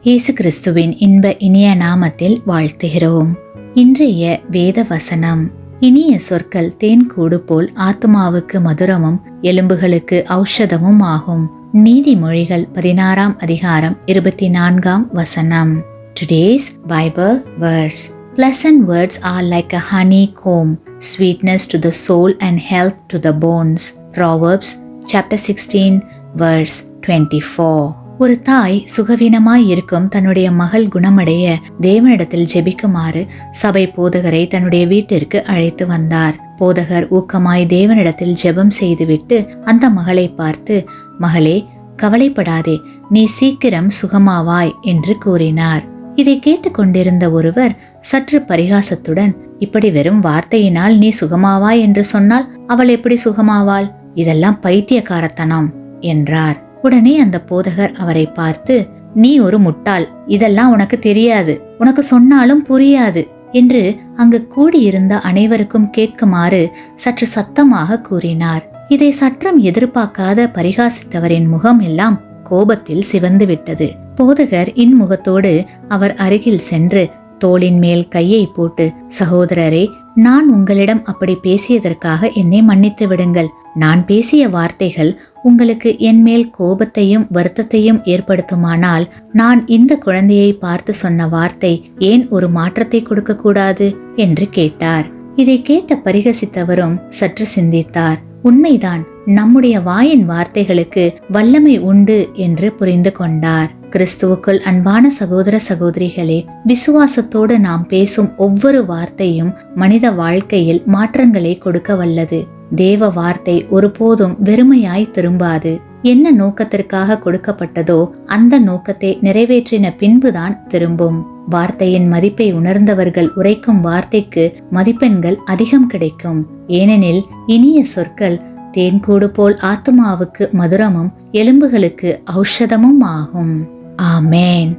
இயேசு கிறிஸ்துவின் இன்ப இனிய நாமத்தில் வாழ்த்துகிறோம். இன்றைய வேத வசனம்: இனிய சொற்கள் தேன்கூடு போல் ஆத்மாவுக்கு மதுரமும் எலும்புகளுக்கு ஔஷதமும் ஆகும். நீதிமொழிகள் 16 அதிகாரம் 24 வசனம். Today's Bible verse: Pleasant words are like a honeycomb, sweetness to the soul and health to the bones. Proverbs chapter 16 verse 24. ஒரு தாய் சுகவீனமாய் இருக்கும் தன்னுடைய மகள் குணமடைய தேவனிடத்தில் ஜெபிக்குமாறு சபை போதகரை தன்னுடைய வீட்டிற்கு அழைத்து வந்தார். போதகர் ஊக்கமாய் தேவனிடத்தில் ஜெபம் செய்துவிட்டு அந்த மகளை பார்த்து, மகளே, கவலைப்படாதே, நீ சீக்கிரம் சுகமாவாய் என்று கூறினார். இதை கேட்டுக்கொண்டிருந்த ஒருவர் சற்று பரிகாசத்துடன், இப்படி வெறும் வார்த்தையினால் நீ சுகமாவாய் என்று சொன்னால் அவள் எப்படி சுகமாவாள்? இதெல்லாம் பைத்தியக்காரத்தனம் என்றார். உடனே அந்த போதகர் அவரை பார்த்து, நீ ஒரு முட்டாள், இதெல்லாம் உனக்கு தெரியாது, உனக்கு சொன்னாலும் புரியாது என்று அங்கு கூடியிருந்த அனைவருக்கும் கேட்குமாறு சற்று சத்தமாக கூறினார். இதை சற்றும் எதிர்பார்க்காத பரிகாசித்தவரின் முகம் எல்லாம் கோபத்தில் சிவந்து விட்டது. போதகர் இன்முகத்தோடு அவர் அருகில் சென்று தோளின் மேல் கையை போட்டு, சகோதரரே, நான் உங்களிடம் அப்படி பேசியதற்காக என்னை மன்னித்து விடுங்கள். நான் பேசிய வார்த்தைகள் உங்களுக்கு என் மேல் கோபத்தையும் வருத்தத்தையும் ஏற்படுத்துமானால் நான் இந்த குழந்தையை பார்த்து சொன்ன வார்த்தை ஏன் ஒரு மாற்றத்தை கொடுக்க கூடாது என்று கேட்டார். இதை கேட்ட பரிகசித்தவரும் சற்று சிந்தித்தார். உண்மைதான், நம்முடைய வாயின் வார்த்தைகளுக்கு வல்லமை உண்டு என்று புரிந்து கொண்டார். கிறிஸ்துவுக்குள் அன்பான சகோதர சகோதரிகளே, விசுவாசத்தோடு நாம் பேசும் ஒவ்வொரு வார்த்தையும் மனித வாழ்க்கையில் மாற்றங்களை கொடுக்க வல்லது. தேவ வார்த்தை ஒருபோதும் வெறுமையாய் திரும்பாது. என்ன நோக்கத்திற்காக கொடுக்கப்பட்டதோ அந்த நோக்கத்தை நிறைவேற்றின பின்புதான் திரும்பும். வார்த்தையின் மதிப்பை உணர்ந்தவர்கள் உரைக்கும் வார்த்தைக்கு மதிப்பெண்கள் அதிகம் கிடைக்கும். ஏனெனில் இனிய சொற்கள் தேன்கூடு போல் ஆத்மாவுக்கு மதுரமும் எலும்புகளுக்கு ஔஷதமும் ஆகும். ஆமேன்.